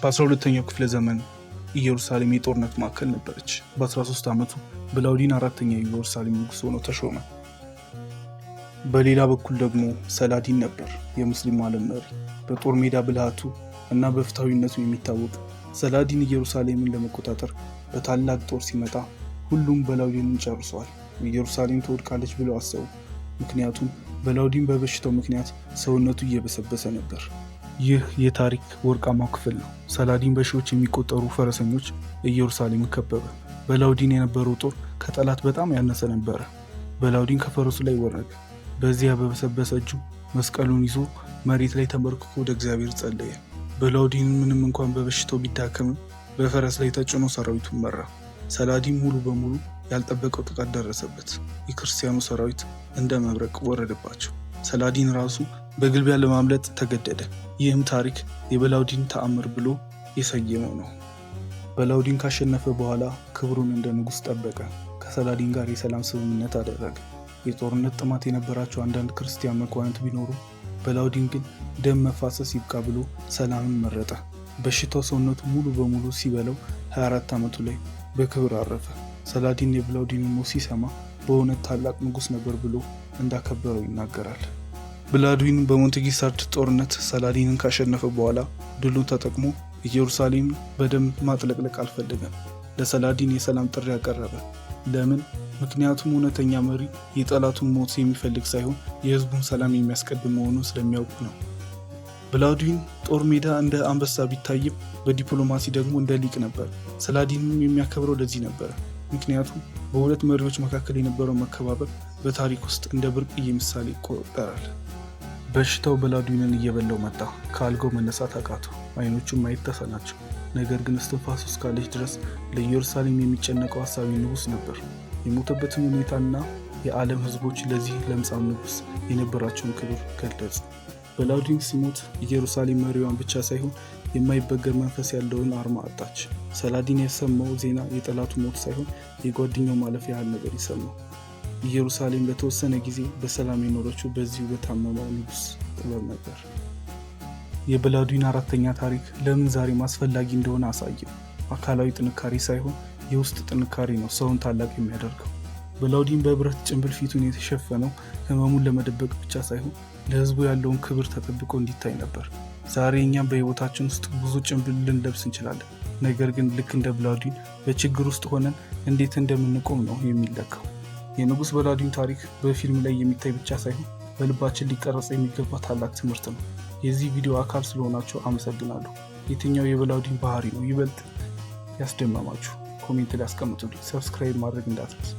በ12ኛው ክፍለ ዘመን ኢየሩሳሌም የጦርነት ማዕከል ነበረች። በ13 ዓመቱ ብላውዲን አራተኛ የኢየሩሳሌም ንጉሥ ሆኖ ተሾመ። በሌላ በኩል ደግሞ ሰላዲን ነበር፣ የሙስሊም ዓለም መሪ። በጦር ሜዳ ብልሃቱ እና በፍትሐዊነቱ የሚታወቅ ሰላዲን ኢየሩሳሌምን ለመቆጣጠር በታላቅ ጦር ሲመጣ ሁሉም በላውዲንን ጨርሰዋል። ኢየሩሳሌም ትወድቃለች ብለው አሰቡ። ምክንያቱም በላውዲን በበሽታው ምክንያት ሰውነቱ እየበሰበሰ ነበር። ይህ የታሪክ ወርቃማው ክፍል ነው። ሰላዲን በሺዎች የሚቆጠሩ ፈረሰኞች ኢየሩሳሌምን ከበበ። በላውዲን የነበረው ጦር ከጠላት በጣም ያነሰ ነበረ። በላውዲን ከፈረሱ ላይ ወረደ። በዚያ በበሰበሰ እጁ መስቀሉን ይዞ መሬት ላይ ተንበርክኮ ወደ እግዚአብሔር ጸለየ። በላውዲን ምንም እንኳን በበሽታው ቢዳከምም በፈረስ ላይ ተጭኖ ሰራዊቱን መራ። ሰላዲን ሙሉ በሙሉ ያልጠበቀው ጥቃት ደረሰበት። የክርስቲያኑ ሰራዊት እንደ መብረቅ ወረደባቸው። ሰላዲን ራሱ በግልቢያ ለማምለጥ ተገደደ። ይህም ታሪክ የበላውዲን ተአምር ብሎ የሰየመው ነው። በላውዲን ካሸነፈ በኋላ ክብሩን እንደ ንጉሥ ጠበቀ። ከሰላዲን ጋር የሰላም ስምምነት አደረገ። የጦርነት ጥማት የነበራቸው አንዳንድ ክርስቲያን መኳንንት ቢኖሩ፣ በላውዲን ግን ደም መፋሰስ ይብቃ ብሎ ሰላምን መረጠ። በሽታው ሰውነቱ ሙሉ በሙሉ ሲበለው 24 ዓመቱ ላይ በክብር አረፈ። ሰላዲን የበላውዲንን ሞት ሲሰማ በእውነት ታላቅ ንጉሥ ነበር ብሎ እንዳከበረው ይናገራል። ብላውዲን በሞንቴጊሳርድ ጦርነት ሰላዲንን ካሸነፈ በኋላ ድሉን ተጠቅሞ ኢየሩሳሌምን በደም ማጥለቅለቅ አልፈለገም። ለሰላዲን የሰላም ጥሪ ያቀረበ። ለምን? ምክንያቱም እውነተኛ መሪ የጠላቱን ሞት የሚፈልግ ሳይሆን የሕዝቡን ሰላም የሚያስቀድም መሆኑን ስለሚያውቅ ነው። ብላውዲን ጦር ሜዳ እንደ አንበሳ ቢታይም በዲፕሎማሲ ደግሞ እንደ ሊቅ ነበር። ሰላዲንም የሚያከብረው ለዚህ ነበረ። ምክንያቱም በሁለት መሪዎች መካከል የነበረው መከባበር በታሪክ ውስጥ እንደ ብርቅዬ ምሳሌ ይቆጠራል። በሽታው በላውዲንን እየበላው መጣ። ከአልጋው መነሳት አቃተው። አይኖቹም ማየት ተሳናቸው። ነገር ግን እስትንፋሱ እስካለች ድረስ ለኢየሩሳሌም የሚጨነቀው ሐሳቢ ንጉሥ ነበር። የሞተበትን ሁኔታና የዓለም ሕዝቦች ለዚህ ለምጻም ንጉሥ የነበራቸውን ክብር ገለጹ። በላውዲን ሲሞት ኢየሩሳሌም መሪዋን ብቻ ሳይሆን የማይበገር መንፈስ ያለውን አርማ አጣች። ሰላዲን የሰማው ዜና የጠላቱ ሞት ሳይሆን የጓደኛው ማለፍ ያህል ነበር የሰማው። ኢየሩሳሌም ለተወሰነ ጊዜ በሰላም የኖረችው በዚሁ በታመመው ንጉሥ ጥበብ ነበር። የበላውዲን አራተኛ ታሪክ ለምን ዛሬም አስፈላጊ እንደሆነ አሳየው። አካላዊ ጥንካሬ ሳይሆን የውስጥ ጥንካሬ ነው ሰውን ታላቅ የሚያደርገው። በላውዲን በብረት ጭንብል ፊቱን የተሸፈነው ህመሙን ለመደበቅ ብቻ ሳይሆን ለህዝቡ ያለውን ክብር ተጠብቆ እንዲታይ ነበር። ዛሬ እኛም በህይወታችን ውስጥ ብዙ ጭንብል ልንለብስ እንችላለን። ነገር ግን ልክ እንደ በላውዲን በችግር ውስጥ ሆነን እንዴት እንደምንቆም ነው የሚለካው። የንጉሥ በላውዲን ታሪክ በፊልም ላይ የሚታይ ብቻ ሳይሆን በልባችን ሊቀረጽ የሚገባ ታላቅ ትምህርት ነው። የዚህ ቪዲዮ አካል ስለሆናችሁ አመሰግናለሁ። የትኛው የበላውዲን ባህሪ ነው ይበልጥ ያስደመማችሁ? ኮሜንት ላይ አስቀምጡልኝ። ሰብስክራይብ ማድረግ እንዳትረሱ።